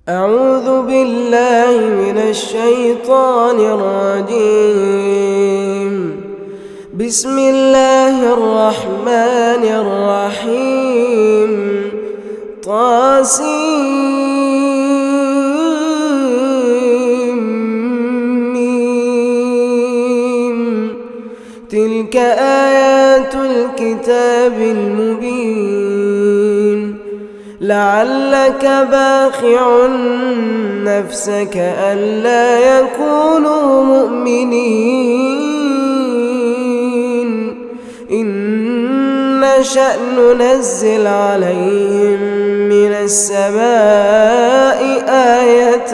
أعوذ بالله من الشيطان الرجيم. بسم الله الرحمن الرحيم. طاسيم. تلك آيات الكتاب المبين. لعلك باخع نفسك ألا يكونوا مؤمنين إن نشأ ننزل عليهم من السماء آية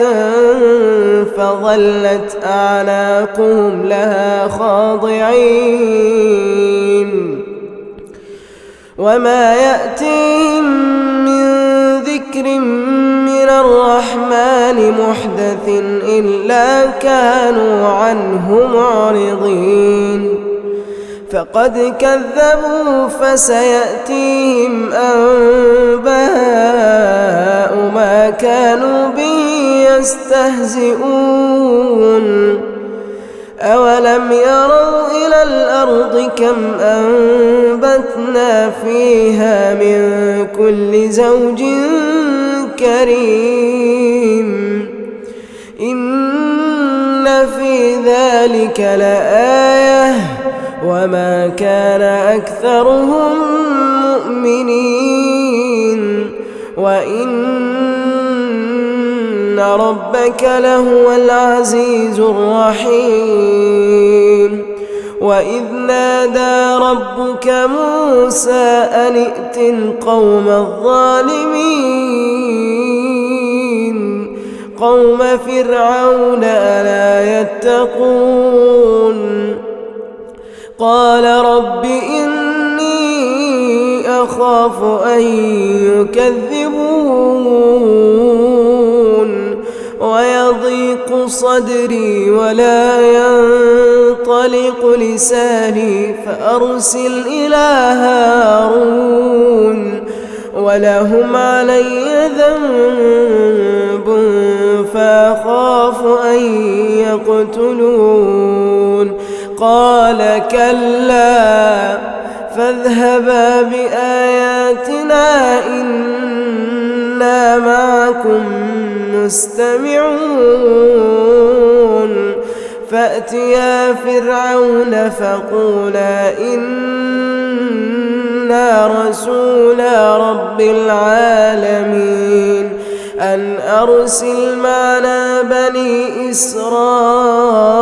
فظلت أعناقهم لها خاضعين وما يأتيهم من ذكر من الرحمن محدث إلا كانوا عنه معرضين فقد كذبوا فسيأتيهم أنباء ما كانوا به يستهزئون أولم يروا إلى الأرض كم أنبتنا فيها من كل زوج كريم إن في ذلك لآية وما كان أكثرهم مؤمنين وإن ربك لهو العزيز الرحيم. وإذ نادى ربك موسى أن ائت القوم الظالمين قوم فرعون ألا يتقون قال رب إني أخاف أن يكذبون ويضيق صدري ولا ينطلق لساني فأرسل إلى هارون ولهم علي ذنب فأخاف أن يقتلون قال كلا فاذهبا بآياتنا إنا معكم مستمعون فأتيا فرعون فقولا إنا رسولا رب العالمين أن أرسل معنا بني إسرائيل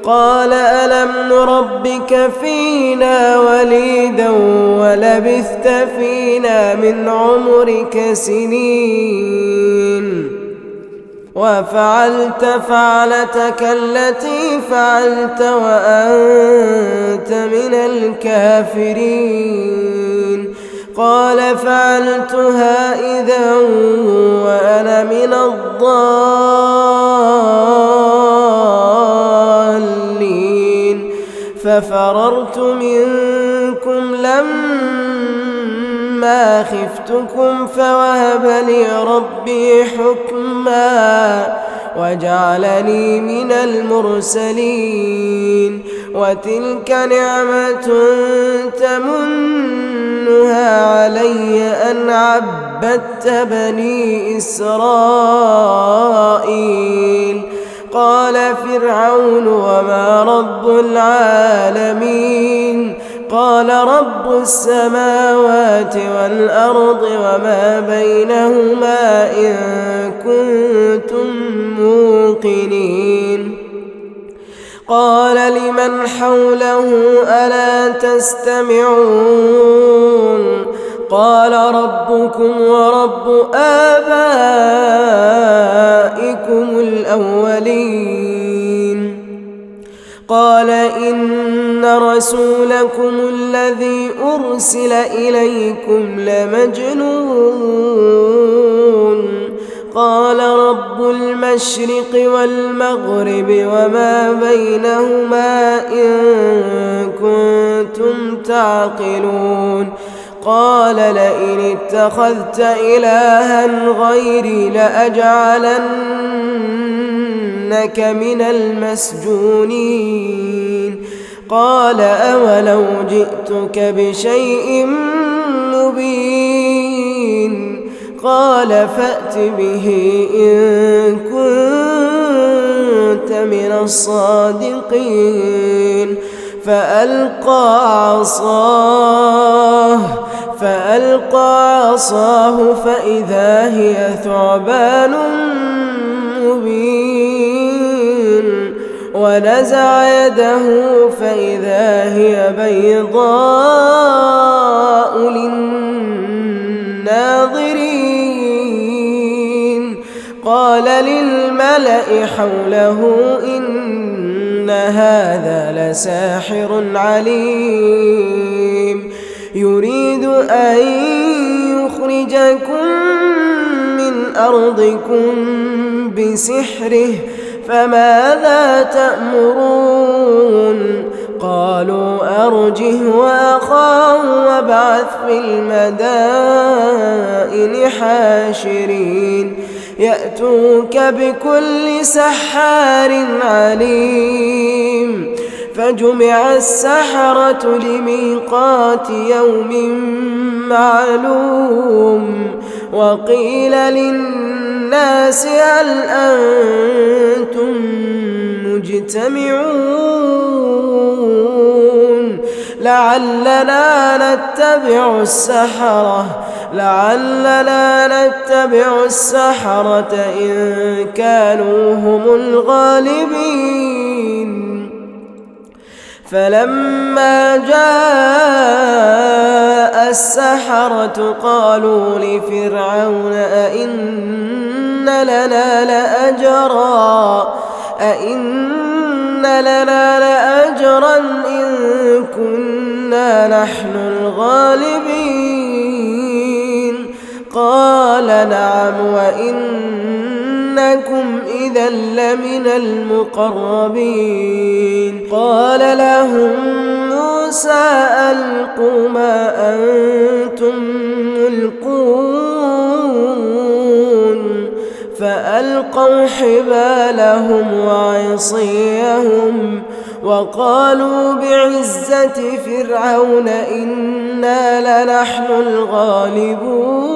قال ألم نربك فينا وليدا ولبثت فينا من عمرك سنين وفعلت فعلتك التي فعلت وأنت من الكافرين قال فعلتها إذا وأنا من الضالين ففررت منكم لما خفتكم فوهب لي ربي حكما وجعلني من المرسلين وتلك نعمة تمنها علي أن عبدت بني إسرائيل قال فرعون وما رب العالمين قال رب السماوات والأرض وما بينهما إن كنتم موقنين قال لمن حوله ألا تستمعون قال ربكم ورب آبائكم الأولين قال إن رسولكم الذي أرسل إليكم لمجنون قال رب المشرق والمغرب وما بينهما إن كنتم تعقلون قال لئن اتخذت إلها غيري لأجعلنك من المسجونين قال أولو جئتك بشيء مبين قال فأت به إن كنت من الصادقين فألقى عصاه فإذا هي ثعبان مبين ونزع يده فإذا هي بيضاء للناظرين قال للملأ حوله إن هذا لساحر عليم يريد أن يخرجكم من أرضكم بسحره فماذا تأمرون قالوا أرجه وأخاه وابعث في المدائن حاشرين يأتوك بكل سحار عليم فجمع السحرة لميقات يوم معلوم وقيل للناس هل أنتم مجتمعون لعلنا نتبع السحرة إن كانوا هم الغالبين فلما جاء السحرة قالوا لفرعون أئن لنا لأجرا إن كنا نحن الغالبين قال نعم وإنكم إذا لمن المقربين قال لهم موسى ألقوا ما أنتم ملقون فألقوا حبالهم وعصيهم وقالوا بعزة فرعون إنا لنحن الغالبون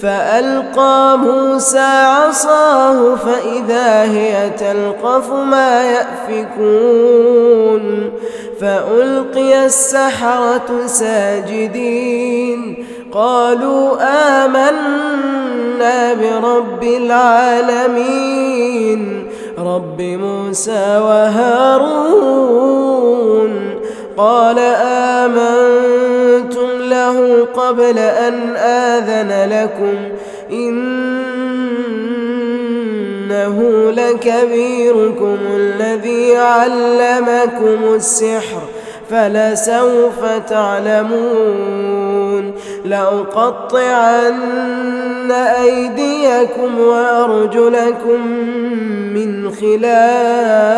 فألقى موسى عصاه فإذا هي تلقف ما يأفكون فألقي السحرة ساجدين قالوا آمنا برب العالمين رب موسى وهارون قال آمنتم له قبل أن آذن لكم إنه لكبيركم الذي علمكم السحر فلسوف تعلمون لأقطعن أيديكم وأرجلكم من خلاف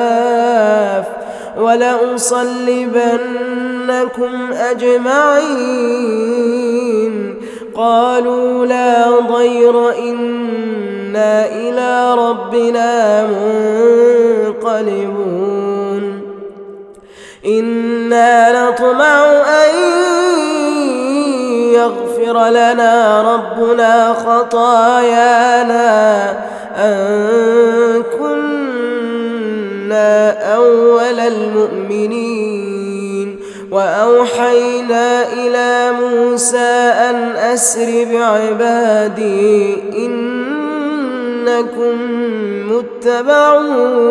ولأصلبنكم أجمعين قالوا لا ضير إنا إلى ربنا منقلبون إنا نطمع أن يغفر لنا ربنا خطايانا أن كنا أول المؤمنين وأوحينا إلى موسى أن أسر بعبادي إنكم متبعون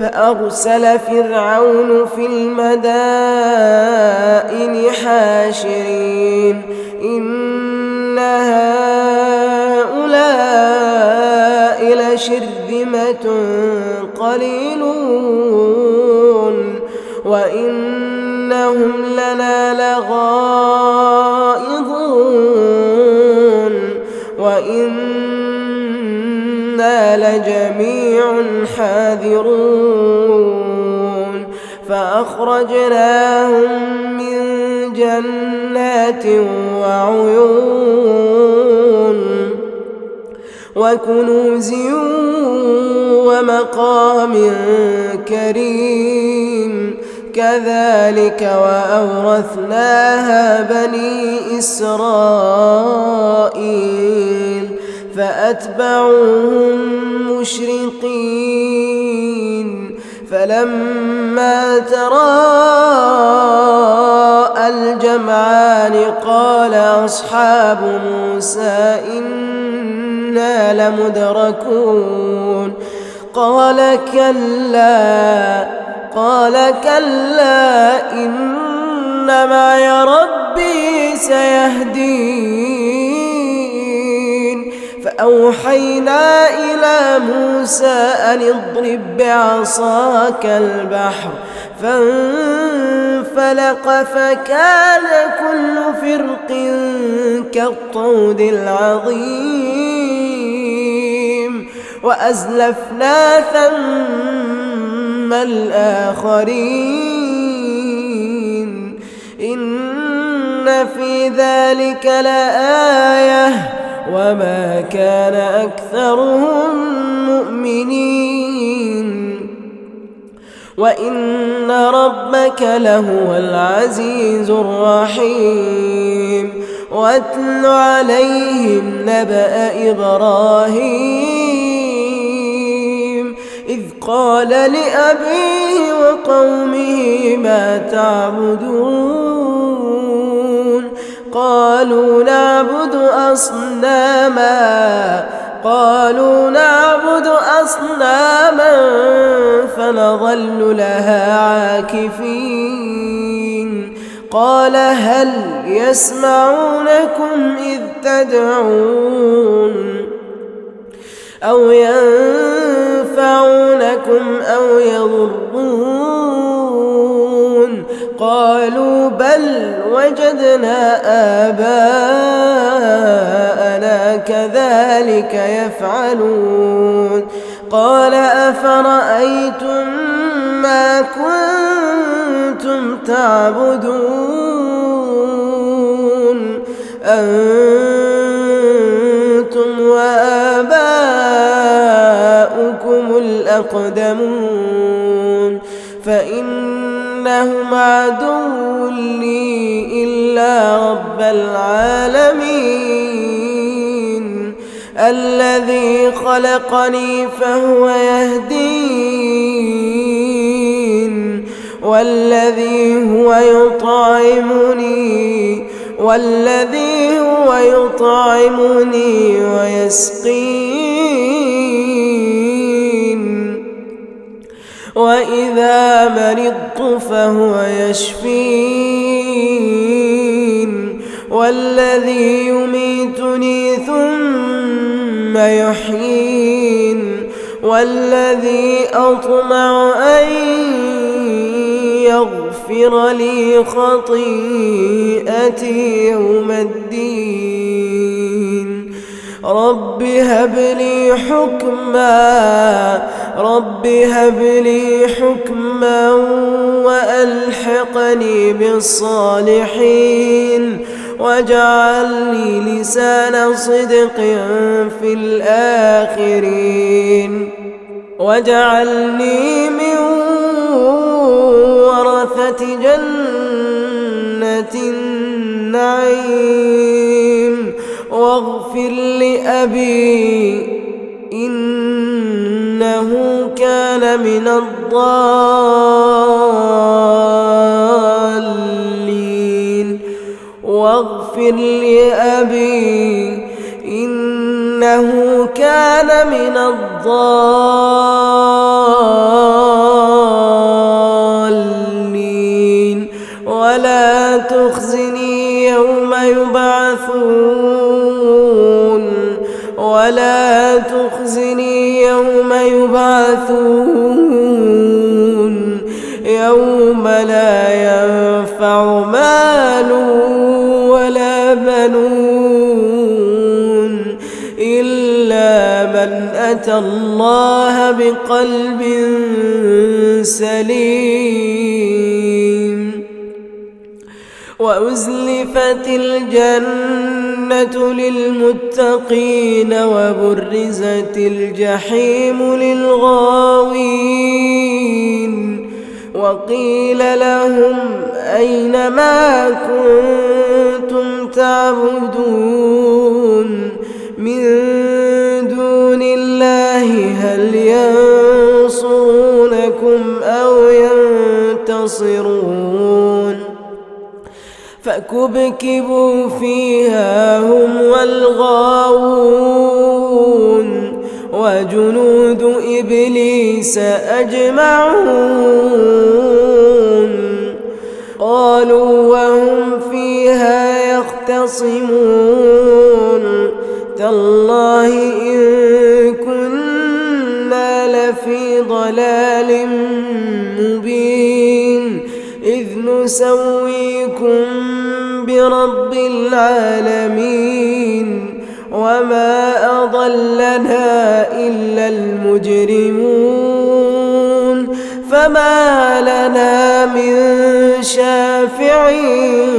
فأرسل فرعون في المدائن حاشرين إن هؤلاء لشرذمة قليلون وإنهم لنا لغائظون وإنا لجميع حاذرون فأخرجناهم من جنات وعيون وكنوز ومقام كريم كذلك وأورثناها بني إسرائيل فأتبعوهم مشرقين فلما تراءى الجمعان قال أصحاب موسى إنا لمدركون قال كلا إن معي ربي سيهدين فأوحينا إلى موسى أن اضرب بعصاك البحر فانفلق فكان كل فرق كالطود العظيم وأزلفنا ثم الآخرين إن في ذلك لآية وما كان أكثرهم مؤمنين وإن ربك لهو العزيز الرحيم واتل عليهم نبأ إبراهيم إذ قال لأبيه وقومه ما تعبدون قالوا نعبد أصناما فنظل لها عاكفين قال هل يسمعونكم إذ تدعون أو ينفعونكم أو يضرون قالوا بل وجدنا آباءنا كذلك يفعلون قال أفرأيتم ما كنتم تعبدون أنتم وآباؤكم الأقدمون فإنهم عدو لي إلا رب العالمين الذي خلقني فهو يهدين والذي هو يطعمني ويسقين وإذا مرضت فهو يشفين والذي يميتني ثم يحيين والذي أطمع أن يغفر لي خطيئتي يوم الدين رب هب لي حكما وألحقني بالصالحين واجعل لي لسان صدق في الآخرين واجعلني من ورثة جنة النعيم واغفر لأبي إنه كان من الضالين واغفر لأبي إنه كان من الضالين ولا تخزني يوم يبعثون يوم لا ينفع مال ولا بنون إلا من أتى الله بقلب سليم وأزلفت الجنة للمتقين وبرزت الجحيم للغاوين وقيل لهم أين ما كنتم تعبدون من دون الله هل ينصرونكم أو ينتصرون فكبكبوا فيها هم والغاوون وجنود إبليس أجمعون قالوا وهم فيها يختصمون تالله إن كنا لفي ضلال مبين إذ نسويكم برب العالمين وما أضلنا إلا المجرمون فما لنا من شافعين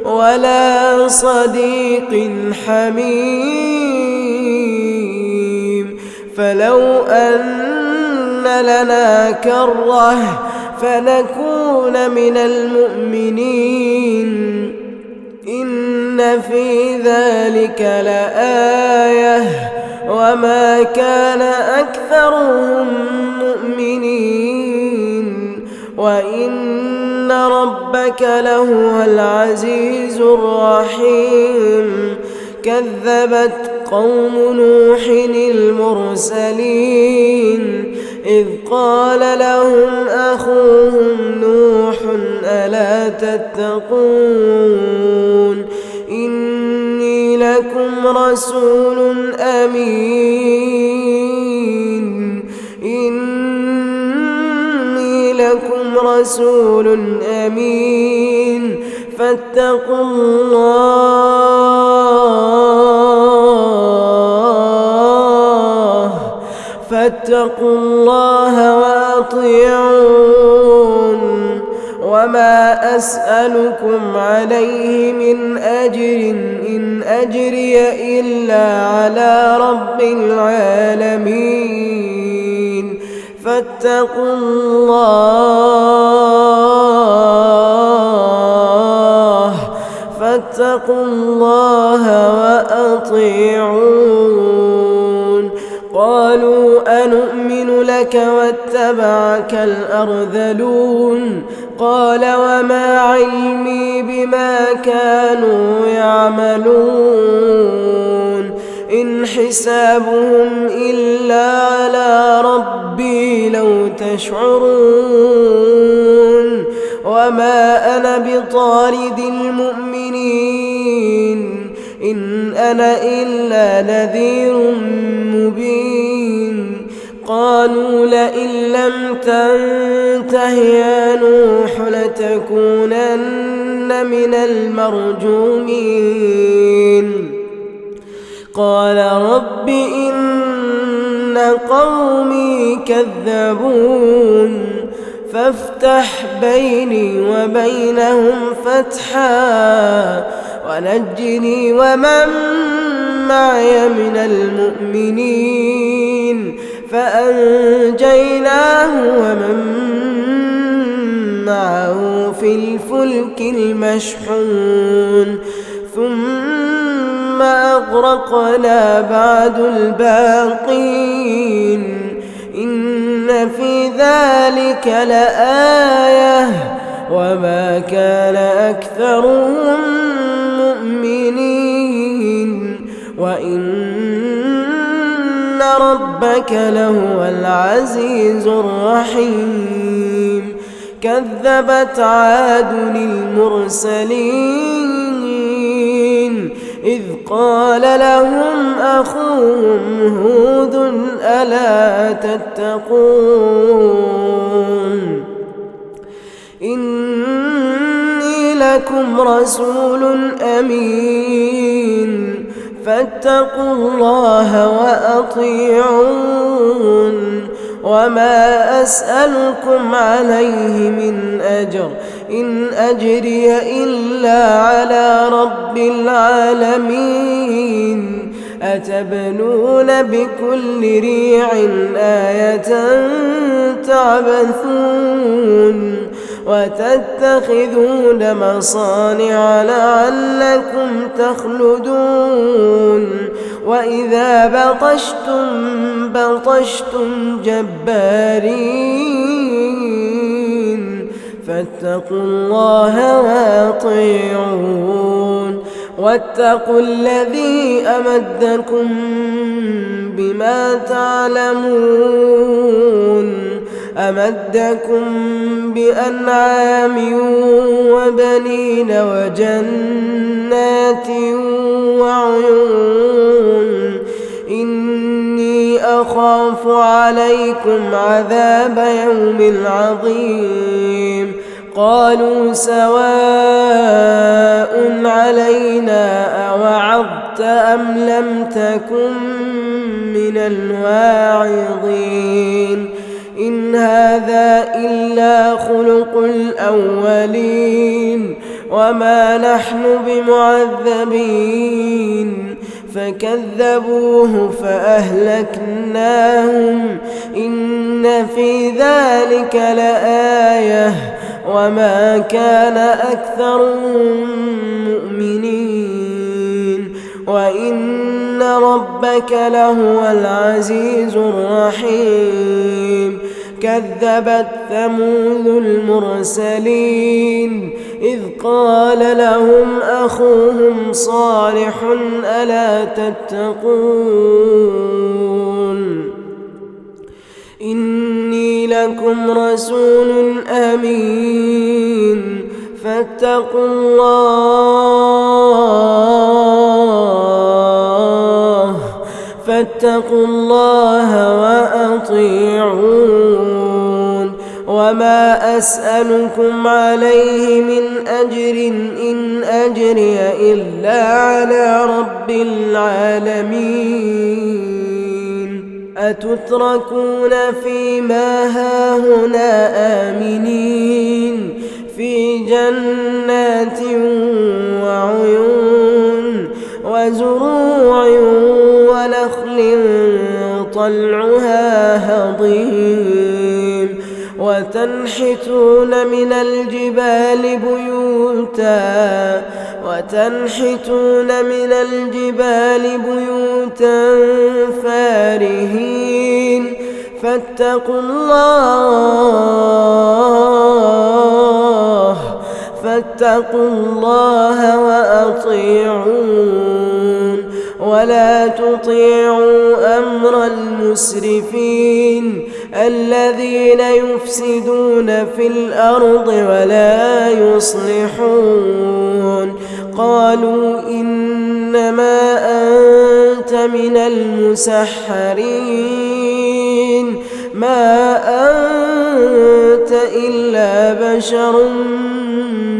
ولا صديق حميم فلو أن لنا كرة فنكون من المؤمنين إن في ذلك لآية وما كان أكثرهم مؤمنين وإن ربك لهو العزيز الرحيم كذبت قوم نوح المرسلين إذ قال لهم أخوهم نوح ألا تتقون إني لكم رسول أمين إني لكم رسول أمين فاتقوا الله وأطيعون وما أسألكم عليه من أجر إن أجري إلا على رب العالمين فاتقوا الله وأطيعون قالوا أنؤمن لك واتبعك الأرذلون قال وما علمي بما كانوا يعملون إن حسابهم إلا على ربي لو تشعرون وما أنا بطارد المؤمنين إن أنا إلا نذير مبين قالوا لئن لم تنته يا نوح لتكونن من المرجومين قال رب إن قومي كذبون فافتح بيني وبينهم فتحا ونجني ومن معي من المؤمنين فأنجيناه ومن معه في الفلك المشحون ثم أغرقنا بعد الباقين إن في ذلك لآية وما كان أكثرهم مؤمنين وإن ربك لهو العزيز الرحيم كذبت عاد المرسلين إذ قال لهم أخوهم هود ألا تتقون إني لكم رسول أمين فاتقوا الله وأطيعون وما أسألكم عليه من أجر إن أجري إلا على رب العالمين أتبنون بكل ريع آية تعبثون وتتخذون مصانع لعلكم تخلدون وإذا بطشتم جبارين فاتقوا الله وأطيعون واتقوا الذي أمدكم بما تعلمون أمدكم بأنعام وبنين وجنات وعيون إني أخاف عليكم عذاب يوم عظيم قالوا سواء علينا أوعظت أم لم تكن من الواعظين إن هذا إلا خلق الأولين وما نحن بمعذبين فكذبوه فأهلكناهم إن في ذلك لآية وما كان أكثرهم مؤمنين وإن ربك لهو العزيز الرحيم كذبت ثمود المرسلين إذ قال لهم أخوهم صالح ألا تتقون إني لكم رسول أمين فاتقوا الله وأطيعون وما أسألكم عليه من أجر إن أجري إلا على رب العالمين أتتركون فيما هاهنا آمنين في جنات وعيون وزروع ونخل طلعها هضيم وتنحتون من الجبال بيوتا فارهين فاتقوا الله وأطيعون ولا تطيعوا أمر المسرفين الذين يفسدون في الأرض ولا يصلحون قالوا إنما أنت من المسحرين ما أنت إلا بشر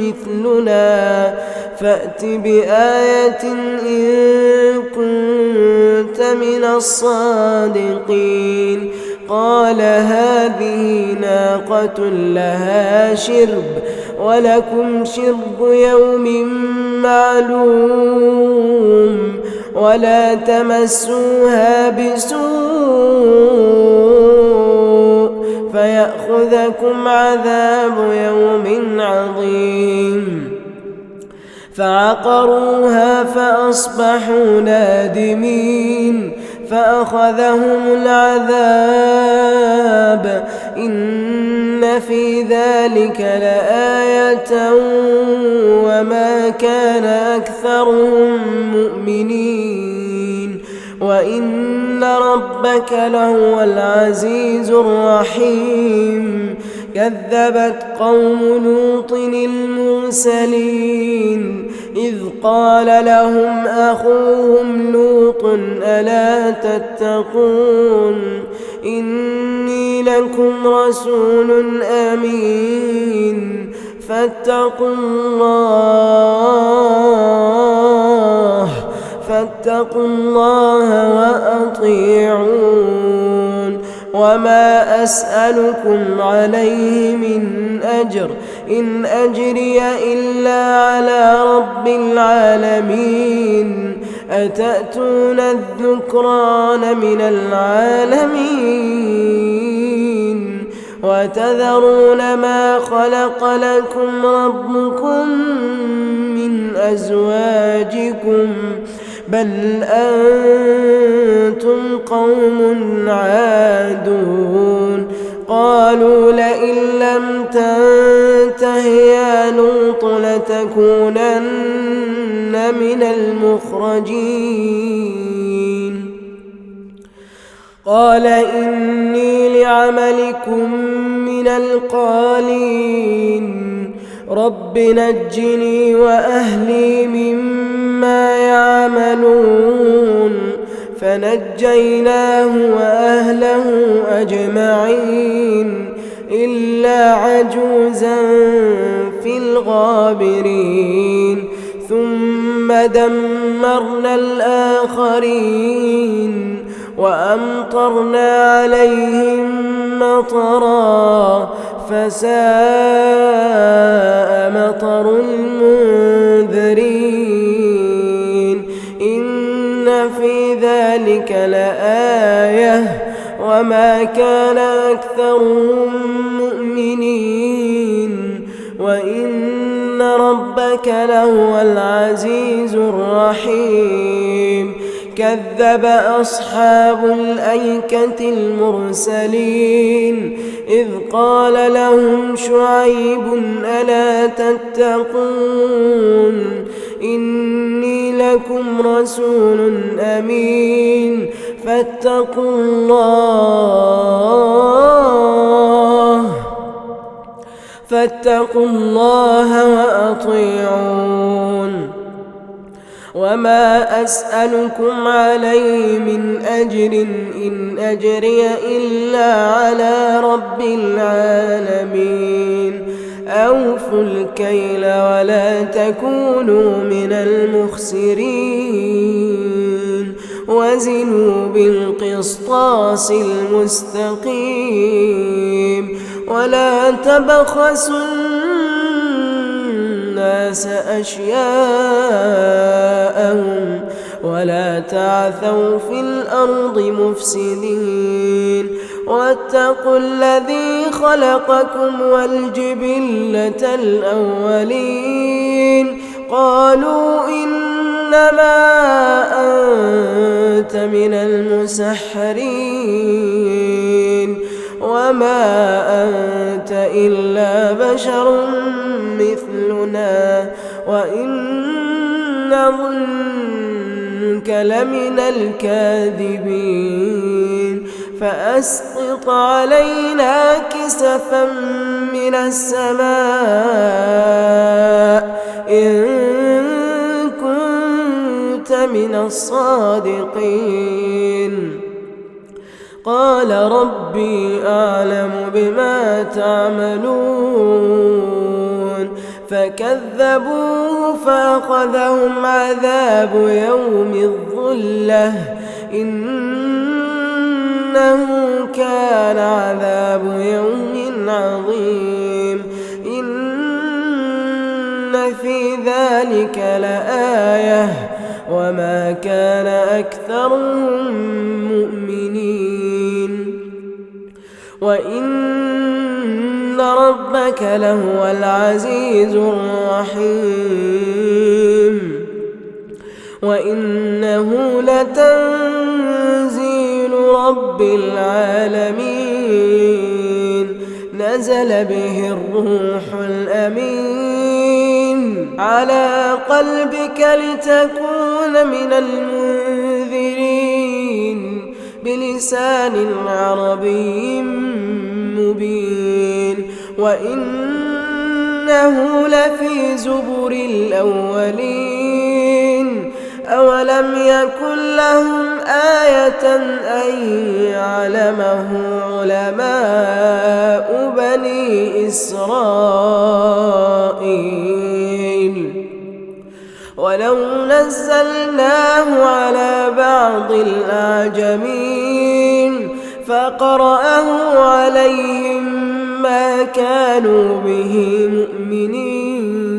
مثلنا فأت بآية إن كنت من الصادقين قال هذه ناقة لها شرب ولكم شرب يوم معلوم ولا تمسوها بسوء فيأخذكم عذاب يوم عظيم فعقروها فأصبحوا نادمين فأخذهم العذاب إن في ذلك لآية وما كان أكثرهم مؤمنين وإن ربك لهو العزيز الرحيم كذبت قوم لوط المرسلين إذ قال لهم أخوهم لوط ألا تتقون إني لكم رسول أمين فاتقوا الله وأطيعون وما أسألكم عليه من أجر إن أجري إلا على رب العالمين أتأتون الذكران من العالمين وتذرون ما خلق لكم ربكم من أزواجكم بل أنتم قوم عادون قالوا لئن لم تنته يا لوط لتكونن من المخرجين قال إني لعملكم من القالين رب نجني وأهلي مما يعملون فنجيناه وأهله أجمعين إلا عجوزا في الغابرين ثم دمرنا الآخرين وأمطرنا عليهم مطرا فساء مطر المنذرين إن في ذلك لآية وما كان أكثرهم مؤمنين وإن ربك لهو العزيز الرحيم كذب أصحاب الأيكة المرسلين إذ قال لهم شعيب ألا تتقون إني لكم رسول أمين فاتقوا الله وأطيعون وما أسألكم عليه من أجر إن أجري إلا على رب العالمين أوفوا الكيل ولا تكونوا من المخسرين وزنوا بالقسطاس المستقيم ولا تبخسوا الناس أشياءهم ولا تعثوا في الأرض مفسدين واتقوا الذي خلقكم والجبلة الأولين قالوا إنما أنت من المسحرين وما أنت إلا بشر مثلنا وإن نظنك لمن الكاذبين فأسقط علينا كسفا من السماء إن كنت من الصادقين قال ربي أعلم بما تعملون فكذبوه فأخذهم عذاب يوم الظلة إنه كان عذاب يوم عظيم إن في ذلك لآية وما كان أكثرهم مؤمنين وإن ربك لهو العزيز الرحيم وإنه لتنزيل رب العالمين نزل به الروح الأمين على قلبك لتكون من المنذرين بلسان عربي مبين وإنه لفي زبر الأولين أولم يكن لهم آية أن يعلمه علماء بني إسرائيل ولو نزلناه على بعض الأعجمين فقرأه عليهم ما كانوا به مؤمنين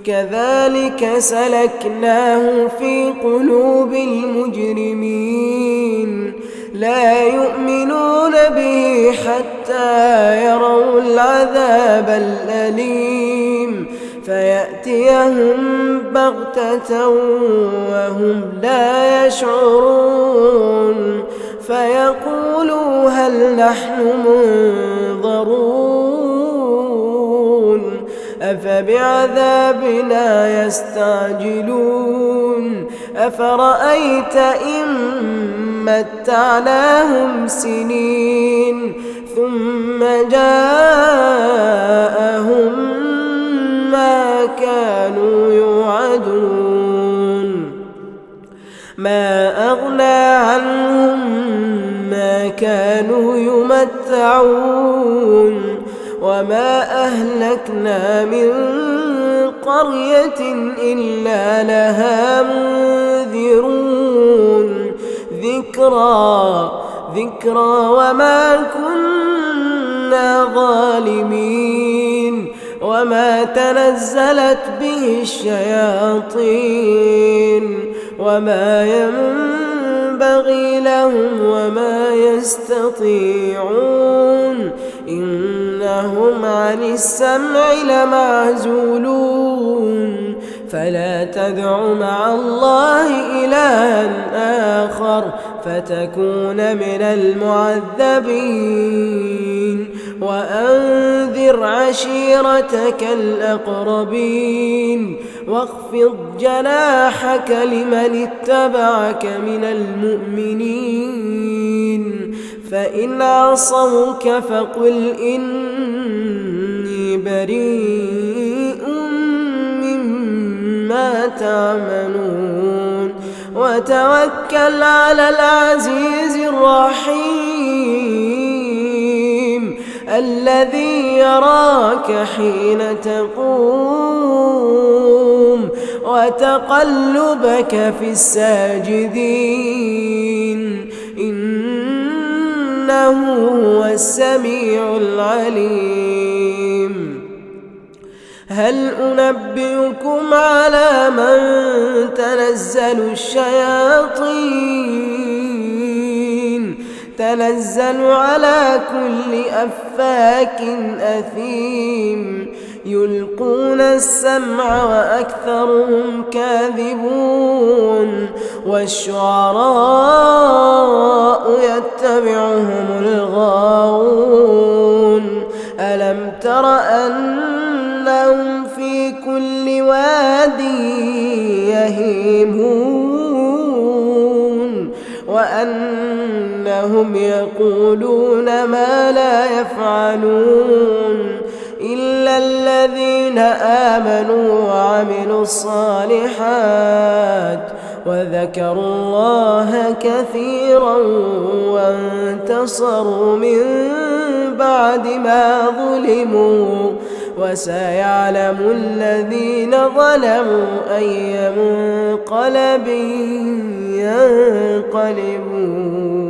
كذلك سلكناه في قلوب المجرمين لا يؤمنون به حتى يروا العذاب الأليم فيأتيهم بغتة وهم لا يشعرون فيقولوا هل نحن منظرون أفبعذابنا يستعجلون أفرأيت إن متعناهم سنين ثم جاءهم ما كانوا يوعدون ما أغنى عنهم ما كانوا يمتعون وما أهلكنا من قرية إلا لها منذرون ذكرى وما كنا ظالمين وما تنزلت به الشياطين وما ينبغي لهم وما يستطيعون إنهم عن السمع لمعزولون فلا تدع مع الله إلها آخر فتكون من المعذبين وأنذر عشيرتك الأقربين واخفض جناحك لمن اتبعك من المؤمنين فإن عصوك فقل إني بريء مما تعملون وتوكل على العزيز الرحيم الذي يراك حين تقوم وتقلبك في الساجدين إنه هو السميع العليم هل أنبئكم على من تنزل الشياطين تنزل على كل أفاك أثيم يلقون السمع وأكثرهم كاذبون والشعراء يتبعهم الغاوون ألم تر أنهم في كل واد يهيمون وأنهم يقولون ما لا يفعلون إلا الذين آمنوا وعملوا الصالحات وذكروا الله كثيرا وانتصروا من بعد ما ظلموا وسيعلم الذين ظلموا أي منقلب ينقلبون